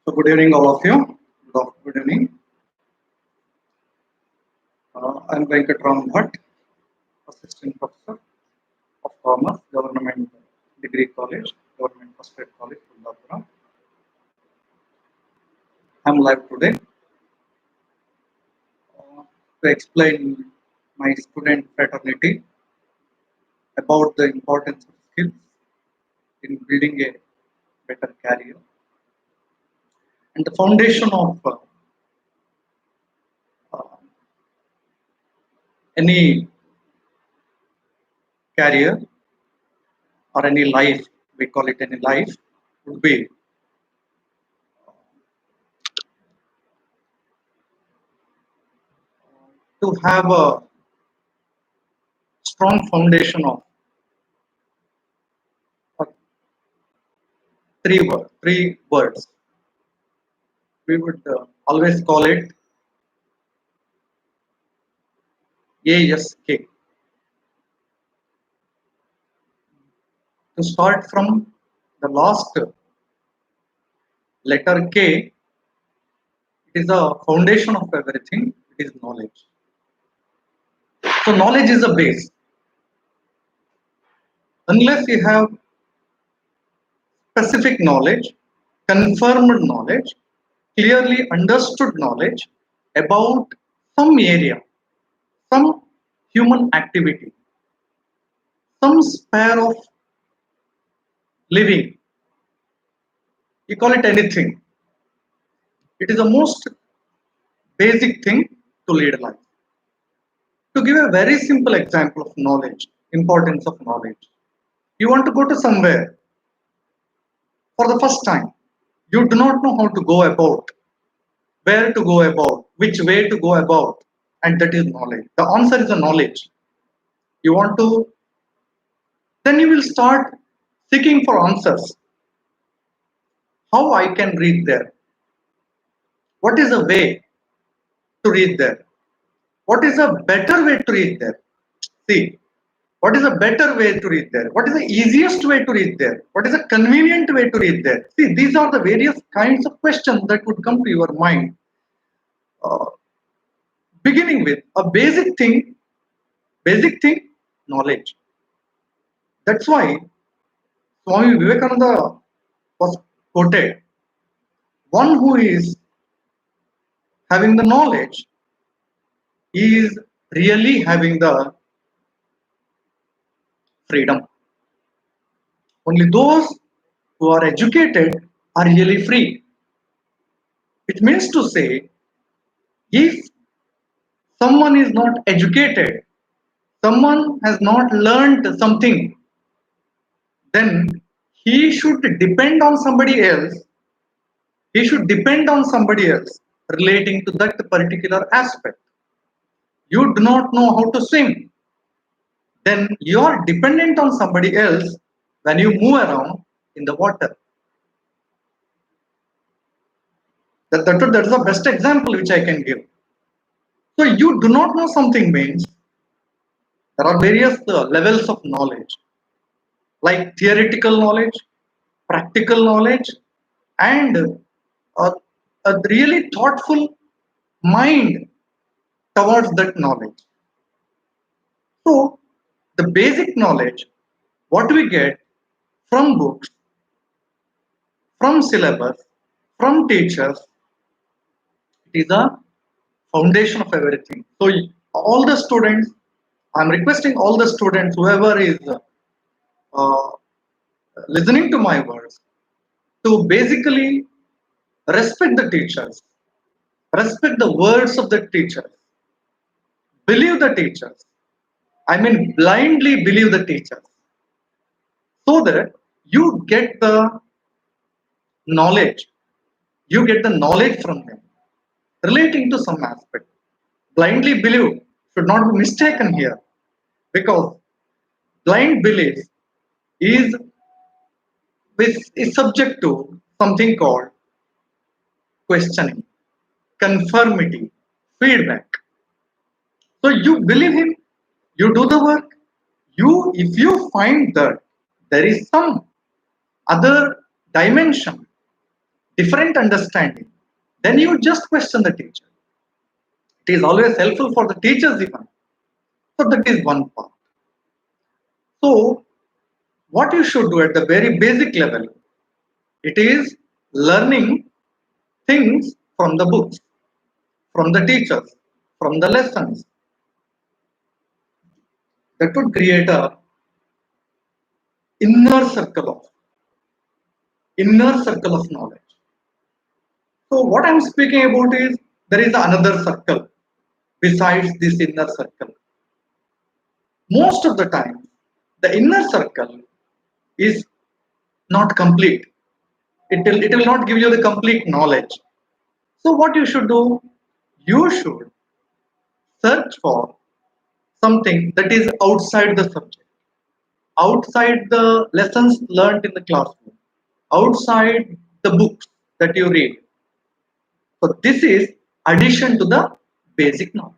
So good evening, all of you. Good evening. I'm Venkat Ram Bhatt, Assistant Professor of Commerce, Government Degree College, Government First Grade College, Kundapura. I'm live today to explain my student fraternity about the importance of skills in building a better career and the foundation of uh, any career or any life. We call it any life would be to have a strong foundation of uh, three words. We would always call it ASK. To start from the last letter K, it is a foundation of everything. It is knowledge. So knowledge is a base. Unless you have specific knowledge, confirmed knowledge, clearly understood knowledge about some area, some human activity, some sphere of living, you call it anything. It is the most basic thing to lead life. To give a very simple example of knowledge, importance of knowledge. You want to go to somewhere for the first time. You do not know how to go about, where to go about, which way to go about, and that is knowledge. The answer is a knowledge. You want to, then you will start seeking for answers. How I can read there? What is a way to read there? What is a better way to read there? See, what is a better way to read there? What is the easiest way to read there? What is a convenient way to read there? See, these are the various kinds of questions that would come to your mind. Uh, Beginning with a basic thing, knowledge. That's why Swami Vivekananda was quoted. One who is having the knowledge is really having the freedom. Only those who are educated are really free. It means to say, if someone is not educated, someone has not learned something, then he should depend on somebody else. He should depend on somebody else relating to that particular aspect. You do not know how to swim, then you are dependent on somebody else when you move around in the water. That's the best example which I can give. So you do not know something means there are various levels of knowledge, like theoretical knowledge, practical knowledge, and a really thoughtful mind towards that knowledge. So the basic knowledge, what we get from books, from syllabus, from teachers, it is a foundation of everything. So all the students, I'm requesting all the students, whoever is uh, listening to my words, to basically respect the teachers, respect the words of the teachers, believe the teachers. I mean, blindly believe the teachers, so that you get the knowledge. You get the knowledge from them relating to some aspect. Blindly believe should not be mistaken here, because blind belief is is subject to something called questioning, conformity, feedback. So you believe him, you do the work. If you find that there is some other dimension different understanding, then you just question the teacher. It is always helpful for the teachers even. So that is one part. So what you should do at the very basic level, it is learning things from the books, from the teachers, from the lessons. That would create a inner circle of knowledge. So what I'm speaking about is there is another circle besides this inner circle. Most of the time, the inner circle is not complete. It will not give you the complete knowledge. So what you should do, you should search for something that is outside the subject, outside the lessons learned in the classroom, outside the books that you read. So this is addition to the basic knowledge.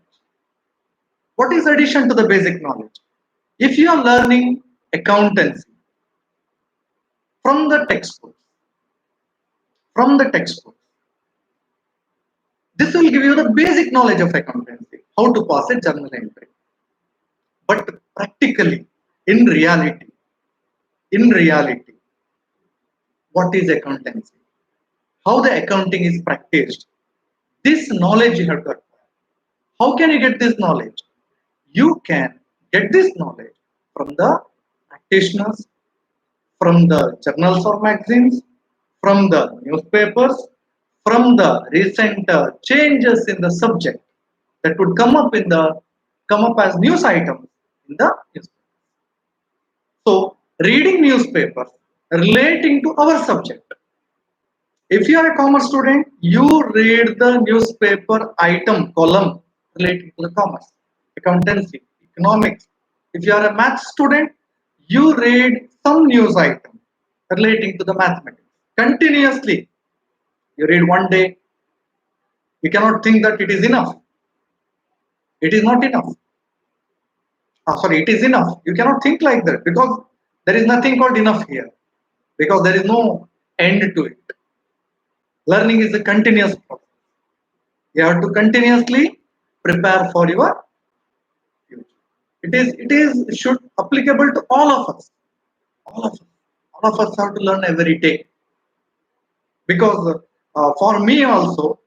What is addition to the basic knowledge? If you are learning accountancy from the textbooks, from the textbooks, this will give you the basic knowledge of accountancy, how to pass a journal entry. But practically, in reality, in reality, what is accountancy? How the accounting is practiced? This knowledge you have to acquire. How can you get this knowledge? You can get this knowledge from the practitioners, from the journals or magazines, from the newspapers, from the recent changes in the subject that would come up as news items in the newspaper. So, reading newspapers relating to our subject. If you are a commerce student, you read the newspaper item column relating to the commerce, accountancy, economics. If you are a math student, you read some news item relating to the mathematics. Continuously, you read one day. You cannot think that it is enough. It is not enough. Sorry, it is enough. You cannot think like that because there is nothing called enough here because there is no end to it. Learning is a continuous process. You have to continuously prepare for your future. It is should applicable to all of us. All of us. All of us have to learn every day. Because for me also,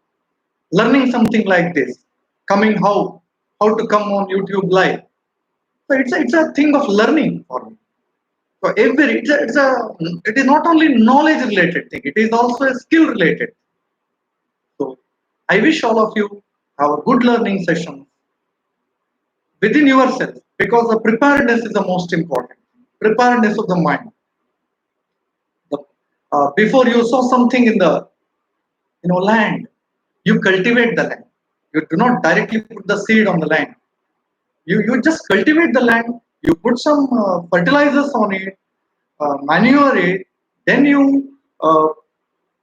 learning something like this, coming how to come on YouTube live. So it's a thing of learning for me. So it is not only knowledge related thing, it is also a skill related. So I wish all of you have a good learning session within yourself because the preparedness is the most important. Preparedness of the mind. Before you sow something in the land, you cultivate the land. You do not directly put the seed on the land. You just cultivate the land. You put some fertilizers on it, manure it. Then you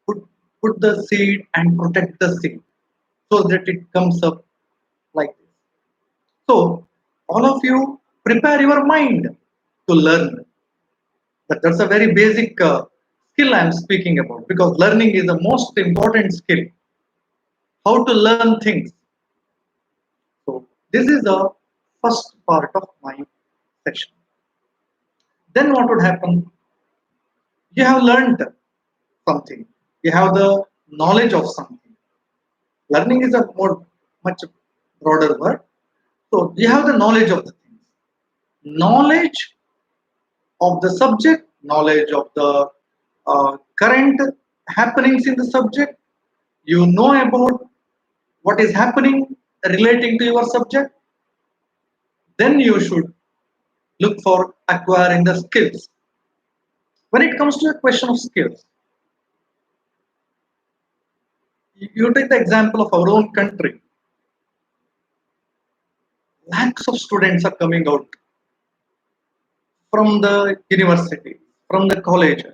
put put the seed and protect the seed so that it comes up like this. So all of you prepare your mind to learn. That's a very basic skill I'm speaking about because learning is the most important skill. How to learn things. So this is the first part of my session. Then what would happen? You have learned something. You have the knowledge of something. Learning is a much broader word. So you have the knowledge of the things. Knowledge of the subject, knowledge of the current happenings in the subject. You know about what is happening relating to your subject. Then you should look for acquiring the skills. When it comes to a question of skills, you take the example of our own country. Lakhs of students are coming out from the university, from the colleges,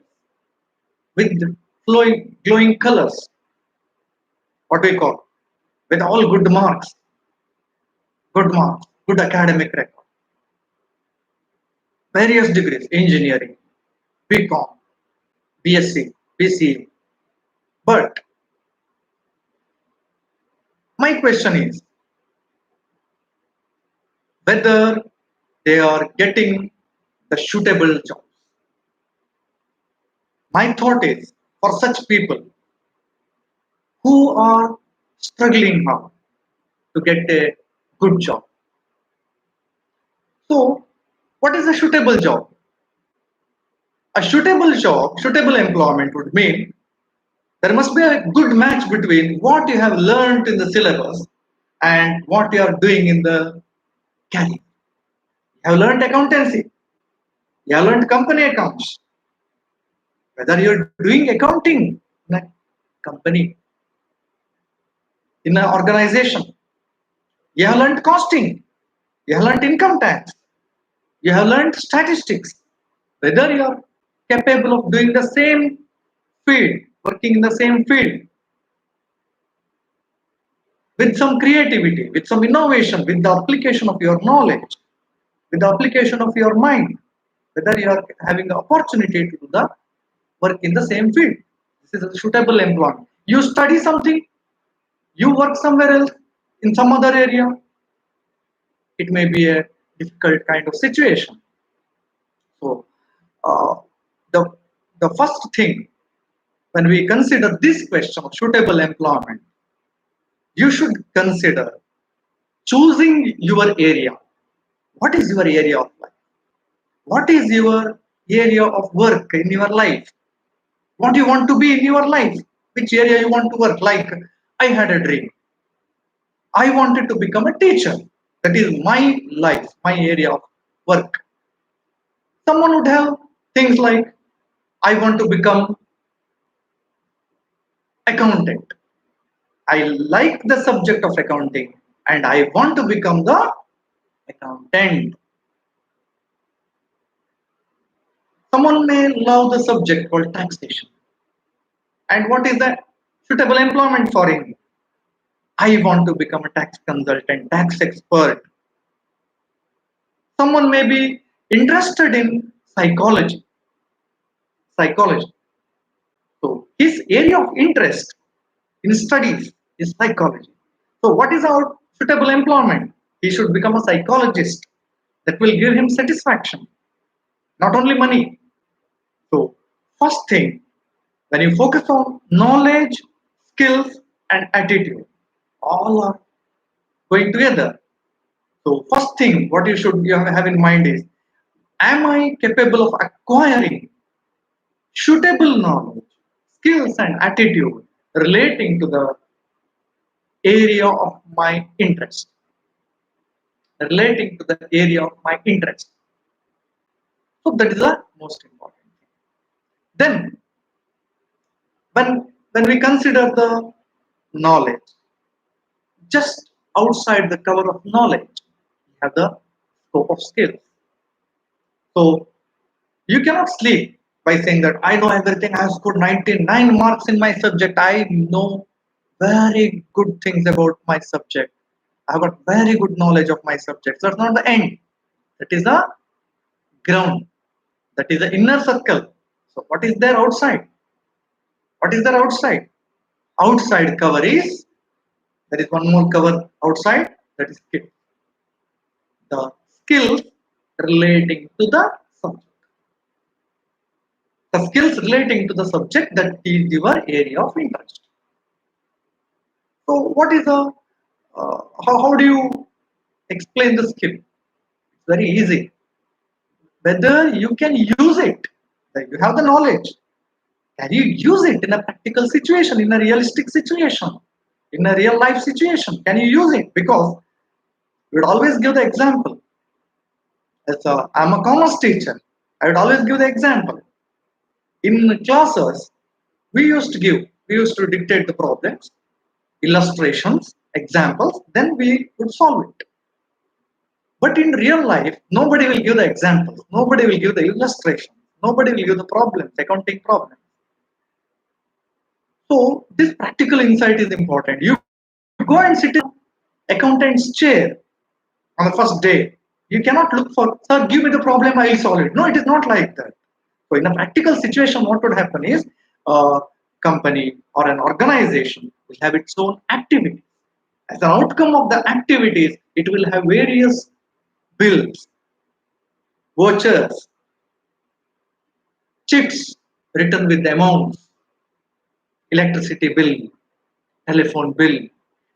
with glowing colors, what we call, with all good academic record, various degrees, engineering, BCom, BSc, BCA, But my question is whether they are getting the suitable jobs. My thought is for such people who are struggling now to get a good job. So, what is a suitable job? A suitable job, suitable employment would mean there must be a good match between what you have learned in the syllabus and what you are doing in the career. You have learned accountancy, you have learned company accounts, whether you're doing accounting in a company, in an organization, you have learned costing, you have learned income tax, you have learned statistics, whether you are capable of doing the same field, working in the same field with some creativity, with some innovation, with the application of your knowledge, with the application of your mind, whether you are having the opportunity to do the work in the same field. This is a suitable employment. You study something, you work somewhere else in some other area, it may be a difficult kind of situation. So, uh, the, the first thing when we consider this question of suitable employment, you should consider choosing your area. What is your area of life? What is your area of work in your life? What you want to be in your life? Which area you want to work? Like, I had a dream. I wanted to become a teacher. That is my life, my area of work. Someone would have things like, I want to become accountant. I like the subject of accounting and I want to become the accountant. Someone may love the subject called taxation. And what is the suitable employment for him? I want to become a tax consultant, tax expert. Someone may be interested in psychology. So his area of interest in studies is psychology. So what is our suitable employment? He should become a psychologist that will give him satisfaction, not only money. So first thing, when you focus on knowledge, skills, and attitude, all are going together. So first thing, what you have in mind is, am I capable of acquiring suitable knowledge, skills, and attitude relating to the area of my interest, relating to the area of my interest. So that is the most important thing. Then, when we consider the knowledge, just outside the cover of knowledge, we have the scope of skills. So you cannot sleep by saying that I know everything. I have scored 99 marks in my subject. I know very good things about my subject. I've got very good knowledge of my subject. That's not the end. That is the ground. That is the inner circle. So what is there outside? What is there outside? Outside cover is, there is one more cover outside, that is skill. The skills relating to the subject. The skills relating to the subject, that is your area of interest. So what is the, how do you explain the skill? It's very easy. Whether you can use it, like you have the knowledge, can you use it in a practical situation, in a realistic situation, in a real life situation? Can you use it? Because we would always give the example. I'm a commerce teacher. I would always give the example. In classes, we used to dictate the problems, illustrations, examples, then we would solve it. But in real life, nobody will give the examples, nobody will give the illustration, nobody will give the problems, accounting problems. So this practical insight is important. You go and sit in accountant's chair on the first day. You cannot look for, sir, give me the problem, I will solve it. No, it is not like that. So in a practical situation, what would happen is, uh, company or an organization will have its own activities. As an outcome of the activities, it will have various bills, vouchers, checks written with the amounts, electricity bill, telephone bill.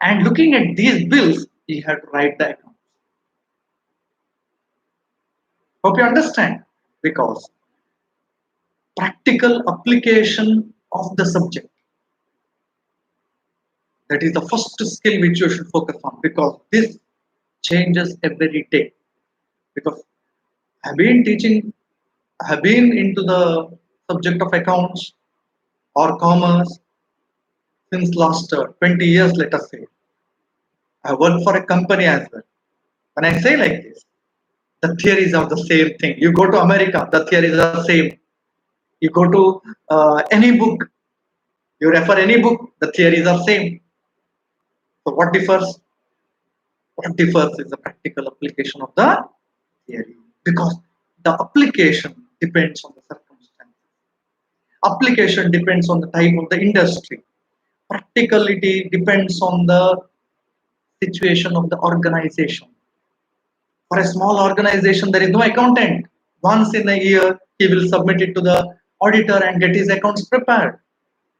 And looking at these bills, you have to write the account. Hope you understand. Because practical application of the subject, that is the first skill which you should focus on, because this changes every day. Because I've been teaching, I've been into the subject of accounts or commerce since last 20 years, let us say. I work for a company as well. When I say like this, the theories are the same thing. You go to America, the theories are the same. You go to any book, you refer any book, the theories are same. So what differs? What differs is the practical application of the theory, because the application depends on the circumstance. Application depends on the type of the industry. Practicality depends on the situation of the organization. For a small organization, there is no accountant. Once in a year, he will submit it to the auditor and get his accounts prepared.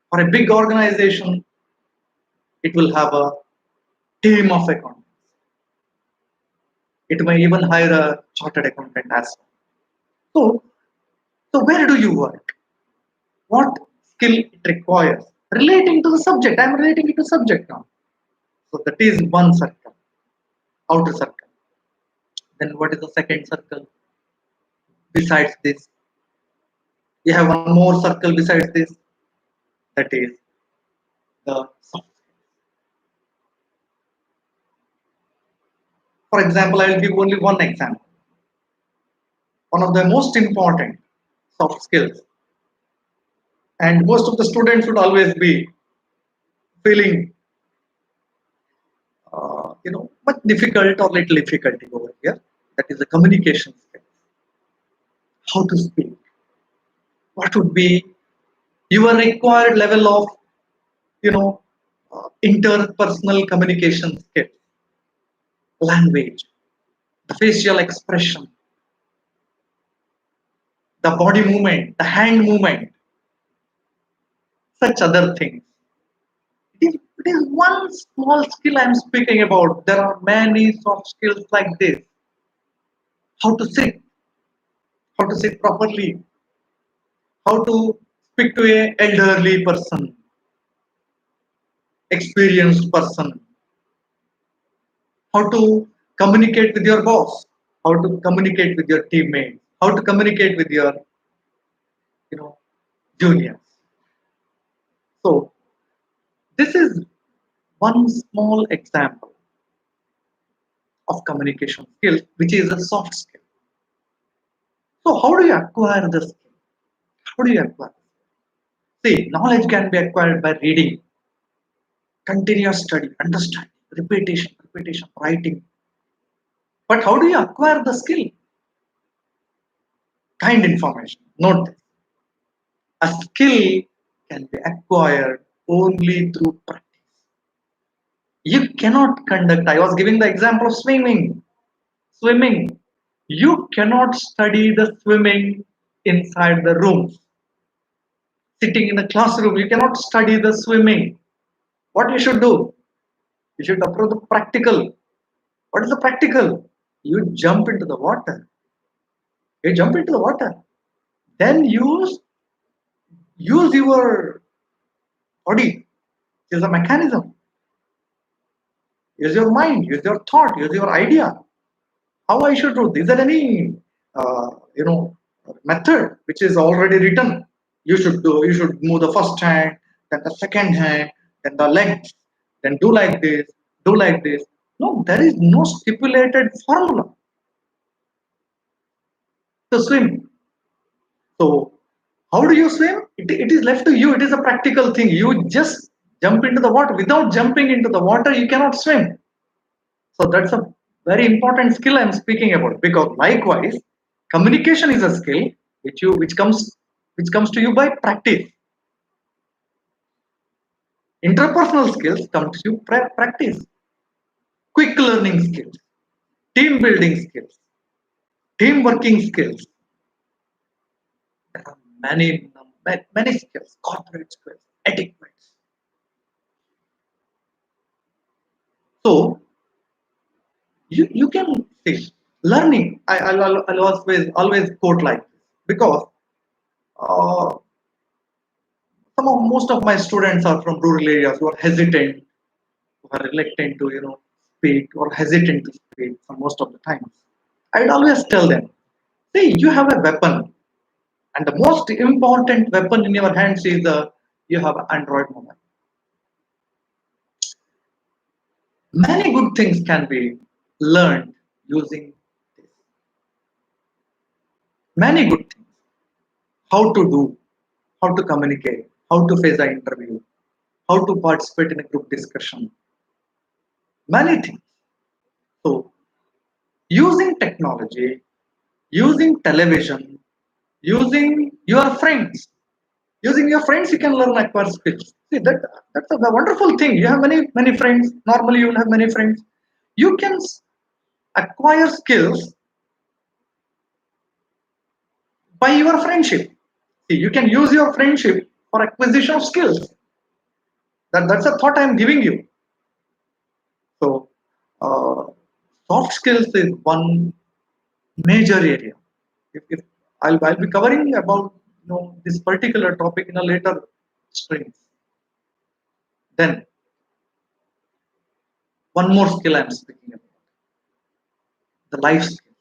For a big organization, it will have a team of accountants. It may even hire a chartered accountant as well. So where do you work? What skill it requires? Relating to the subject. I'm relating it to subject now. So that is one circle, outer circle. Then what is the second circle? Besides this, you have one more circle besides this. That is the soft. For example, I will give only one example. One of the most important soft skills, and most of the students would always be feeling, much difficult or little difficulty over here. That is the communication skill. How to speak. What would be your required level of, interpersonal communication skill, language, the facial expression, the body movement, the hand movement, such other things. It is one small skill I'm speaking about. There are many soft skills like this. How to sit, how to sit properly, how to speak to a elderly person, experienced person, how to communicate with your boss, how to communicate with your teammates, how to communicate with your, you know, juniors. So this is one small example of communication skills, which is a soft skill. So how do you acquire the skill? How do you acquire? See, knowledge can be acquired by reading, continuous study, understanding, repetition, repetition, writing. But how do you acquire the skill? Kind information. Note this. A skill can be acquired only through practice. You cannot conduct, I was giving the example of swimming. Swimming. You cannot study the swimming inside the rooms. Sitting in a classroom, you cannot study the swimming. What you should do? You should approach the practical. What is the practical? You jump into the water. You jump into the water. Then use your body. Use a mechanism. Use your mind. Use your thought. Use your idea. How I should do? Is there any uh, you know method which is already written? You should do. You should move the first hand, then the second hand, then the legs, then do like this, do like this. No, there is no stipulated formula to swim. So how do you swim? It is left to you. It is a practical thing. You just jump into the water. Without jumping into the water, you cannot swim. So that's a very important skill I'm speaking about, because likewise, communication is a skill which comes to you by practice. Interpersonal skills come to you practice, quick learning skills, team building skills, team working skills. There are many skills, corporate skills, etiquettes. So you can see learning. I'll always quote like this because uh, most of my students are from rural areas who are hesitant, who are reluctant to speak or hesitant to speak for most of the times. I'd always tell them, see, you have a weapon, and the most important weapon in your hands is you have an Android mobile. Many good things can be learned using this. Many good things. How to do, how to communicate, how to face an interview, how to participate in a group discussion. Many things. So, using technology, using television, using your friends, using your friends, you can learn acquire skills. See that's a wonderful thing. You have many friends. Normally, you will have many friends. You can acquire skills by your friendship. See, you can use your friendship for acquisition of skills. That's a thought I'm giving you. So, uh, soft skills is one major area. If I'll be covering about this particular topic in a later stream. Then one more skill I'm speaking about, the life skills,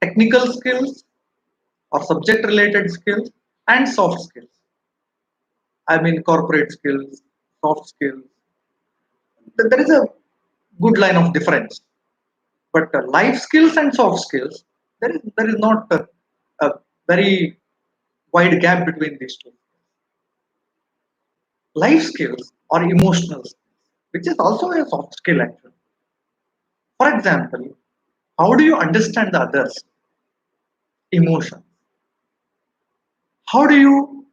technical skills or subject related skills and soft skills. I mean corporate skills, soft skills. There is a good line of difference. But life skills and soft skills, there is not a very wide gap between these two. Life skills or emotional skills, which is also a soft skill actually. For example, how do you understand the others' emotion? How do you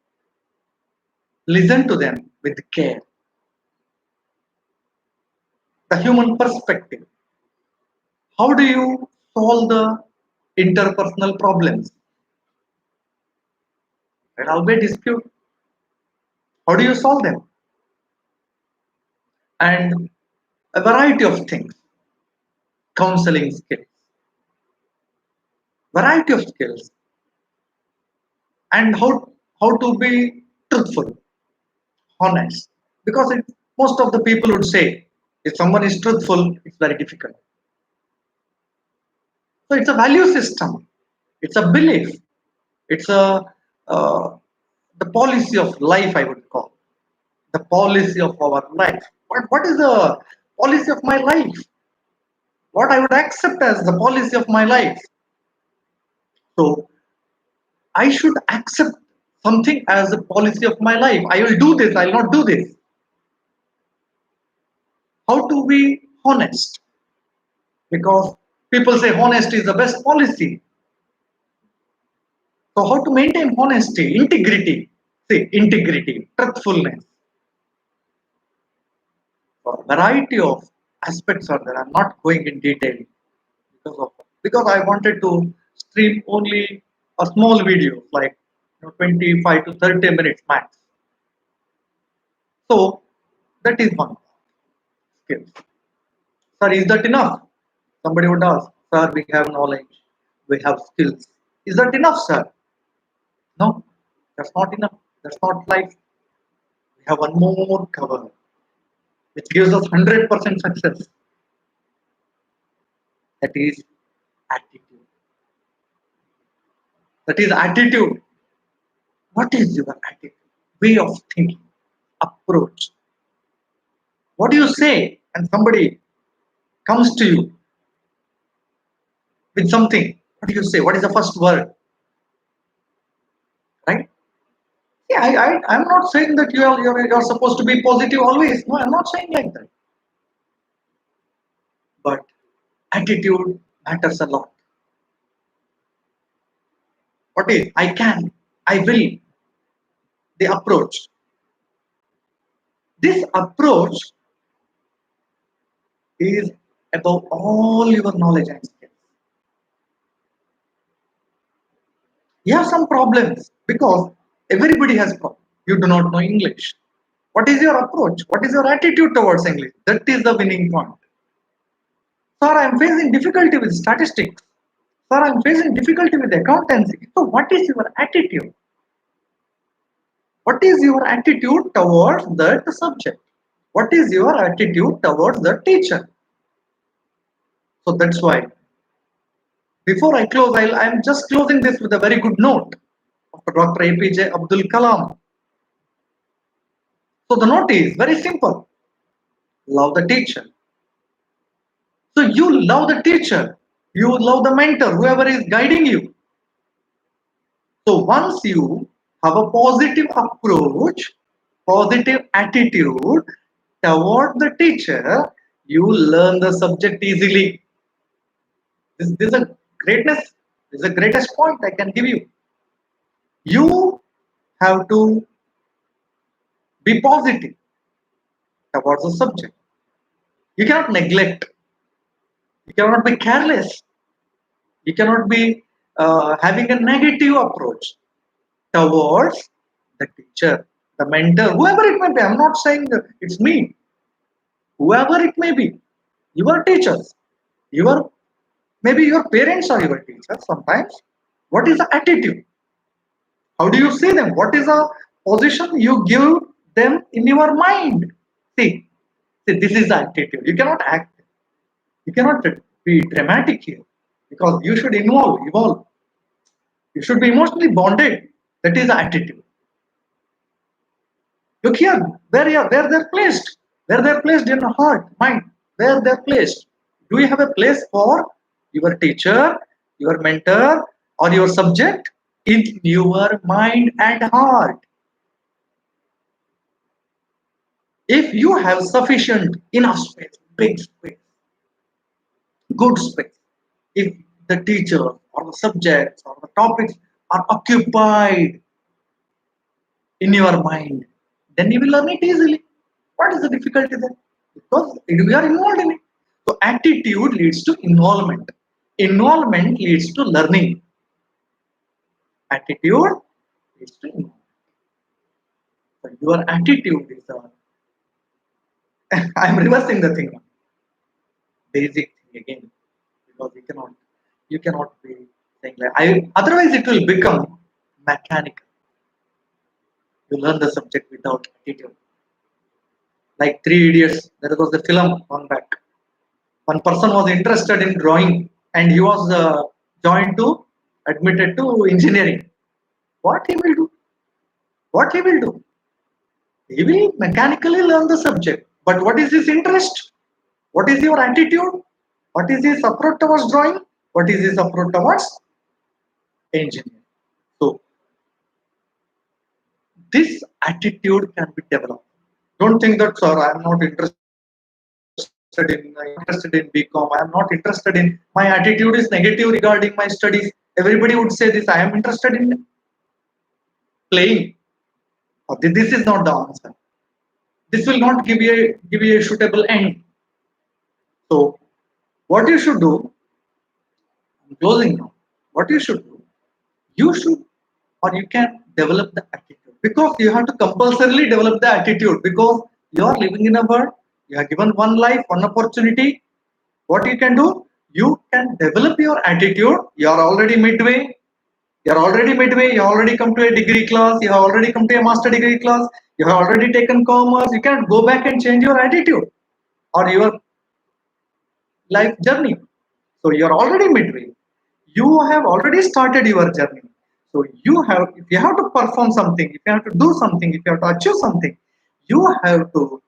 listen to them with care? The human perspective. How do you solve the interpersonal problems? There will be a dispute. How do you solve them? And a variety of things. Counseling skills, variety of skills, and how to be truthful, honest. Because most of the people would say if someone is truthful, it's very difficult. So it's a value system, it's a belief, it's a uh, the policy of life. I would call the policy of our life. What is the policy of my life? What I would accept as the policy of my life? So I should accept something as a policy of my life. I will do this, I will not do this. How to be honest? Because people say honesty is the best policy. So, how to maintain honesty, integrity? See, integrity, truthfulness. So, a variety of aspects are there. I'm not going in detail because I wanted to stream only a small video, like 25 to 30 minutes max. So, that is one skill. Sir, is that enough? Somebody would ask, sir, we have knowledge, we have skills. Is that enough, sir? No, that's not enough. That's not life. We have one more cover, which gives us 100% success. That is attitude. That is attitude. What is your attitude? Way of thinking, approach. What do you say? And somebody comes to you with something. What do you say? What is the first word? Right? Yeah, I'm not saying that you're supposed to be positive always. No, I'm not saying like that. But attitude matters a lot. What is I can, I will, the approach. This approach is above all your knowledge and skills. You have some problems because everybody has problems. You do not know English. What is your approach? What is your attitude towards English? That is the winning point. Sir, I am facing difficulty with statistics. Sir, I am facing difficulty with accountancy. So, what is your attitude? What is your attitude towards that subject? What is your attitude towards the teacher? So, that's why before I close, I am just closing this with a very good note of Dr. APJ Abdul Kalam. So, the note is very simple: love the teacher. So, you love the teacher, you love the mentor, whoever is guiding you. So once you have a positive approach, positive attitude toward the teacher, you learn the subject easily. This is a greatness. This is the greatest point I can give you. You have to be positive towards the subject. You cannot neglect. You cannot be careless. You cannot be having a negative approach towards the teacher, the mentor, whoever it may be. I'm not saying that it's me, whoever it may be, your teachers, your maybe your parents are your teachers sometimes. What is the attitude? How do you see them? What is the position you give them in your mind? See, this is the attitude. You cannot act, you cannot be dramatic here because you should evolve. You should be emotionally bonded. That is the attitude. Look here, where they're placed. Where they're placed in your heart, mind. Where they're placed. Do you have a place for your teacher, your mentor, or your subject? In your mind and heart. If you have sufficient enough space, big space, good space, if the teacher or the subjects or the topics are occupied in your mind, then you will learn it easily. What is the difficulty there? Because we are involved in it. So attitude leads to involvement. Involvement leads to learning. Attitude leads to involvement. So your attitude is I'm reversing the thing. Basic thing again. Because you cannot be saying like otherwise it will become mechanical. You learn the subject without attitude. Like Three Idiots, there was the film on back. One person was interested in drawing and he was joined to admitted to engineering. What he will do? What he will do? He will mechanically learn the subject. But what is his interest? What is your attitude? What is his approach towards drawing? What is his approach towards engineering? So this attitude can be developed. Don't think that, sir, I am not interested in BCom. I am not interested in, my attitude is negative regarding my studies. Everybody would say this. I am interested in playing. This is not the answer. This will not give you a suitable end. So what you should do, I'm closing now. What you should do, you should or you can develop the attitude because you have to compulsorily develop the attitude because you are living in a world, you are given one life, one opportunity. What you can do, you can develop your attitude. You are already midway. You have already come to a degree class. You have already come to a master degree class. You have already taken commerce. You can go back and change your attitude or your life journey. So you are already midway. You have already started your journey. So if you have to perform something, if you have to do something, if you have to achieve something, you have to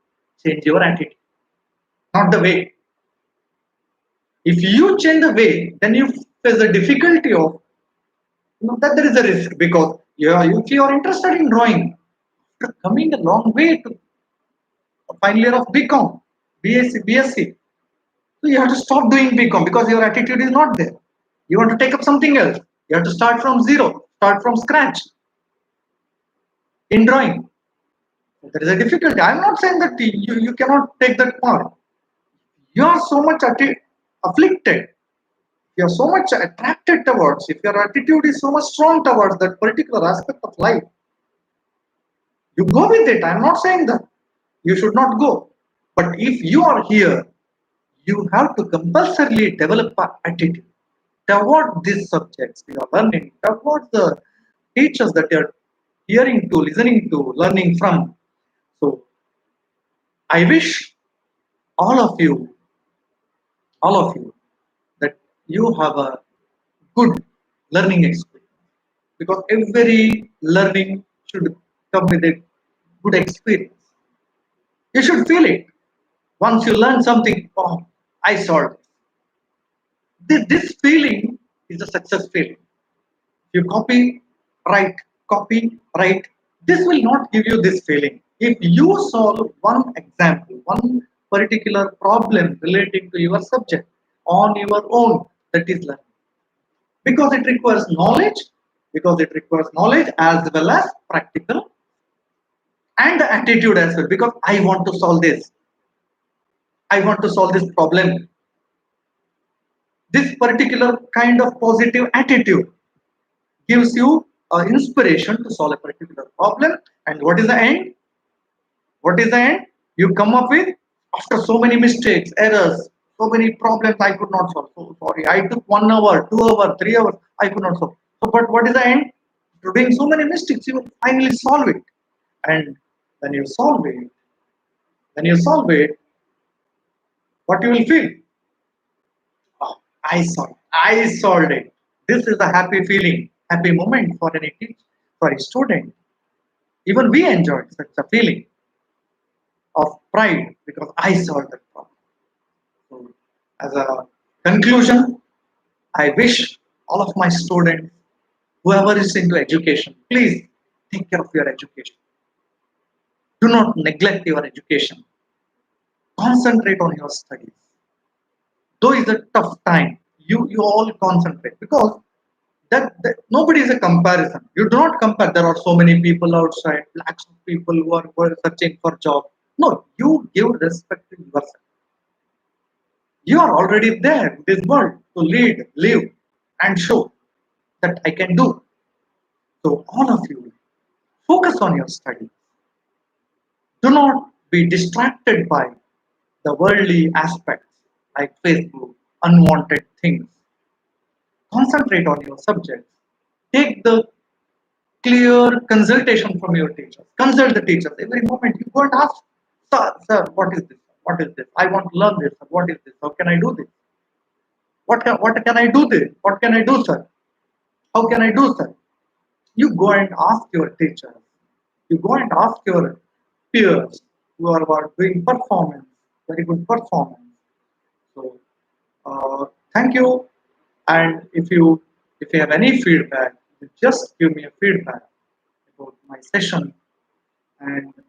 change your attitude, not the way. If you change the way, then you face the difficulty of, that there is a risk because if you are interested in drawing, after coming a long way to final year of BCom, BSc, so you have to stop doing BCom because your attitude is not there. You want to take up something else. You have to start from zero, start from scratch. in drawing. There is a difficulty. I'm not saying that you cannot take that mark. You are so much afflicted. You are so much attracted towards. If your attitude is so much strong towards that particular aspect of life, you go with it. I'm not saying that you should not go. But if you are here, you have to compulsorily develop an attitude toward these subjects you are learning, towards the teachers that you are hearing to, listening to, learning from. So I wish all of you, all of you, that you have a good learning experience, because every learning should come with a good experience. You should feel it. Once you learn something, oh, I solved it. This feeling is a success feeling. You copy, write. This will not give you this feeling. If you solve one example, one particular problem relating to your subject on your own, that is learning. Because it requires knowledge, as well as practical and attitude as well. Because I want to solve this, I want to solve this problem. This particular kind of positive attitude gives you inspiration to solve a particular problem. And what is the end? What is the end? You come up with, after so many mistakes, errors, so many problems I could not solve. So sorry, I took 1 hour, 2 hours, 3 hours, I could not solve. So, but what is the end? After doing so many mistakes, you finally solve it. And when you solve it, when you solve it, what you will feel? Oh, I solved it. This is a happy feeling, happy moment for any teacher, for a student. Even we enjoy such a feeling of pride because I solved that problem. So, as a conclusion, I wish all of my students, whoever is into education, please take care of your education. Do not neglect your education. Concentrate on your studies. Though it's a tough time, you all concentrate because that nobody is a comparison. You do not compare. There are so many people outside, lakhs of people who are searching for job. No, you give respect to yourself. You are already there in this world to lead, live, and show that I can do. So all of you, focus on your studies. Do not be distracted by the worldly aspects like Facebook, unwanted things. Concentrate on your subjects. Take the clear consultation from your teachers. Consult the teachers every moment. You go and ask, sir, what is this? What is this? I want to learn this. What is this? How can I do this? What can I do this? What can I do, sir? How can I do, sir? You go and ask your teachers. You go and ask your peers who are doing performance, very good performance. So thank you. And if you have any feedback, you just give me a feedback about my session, and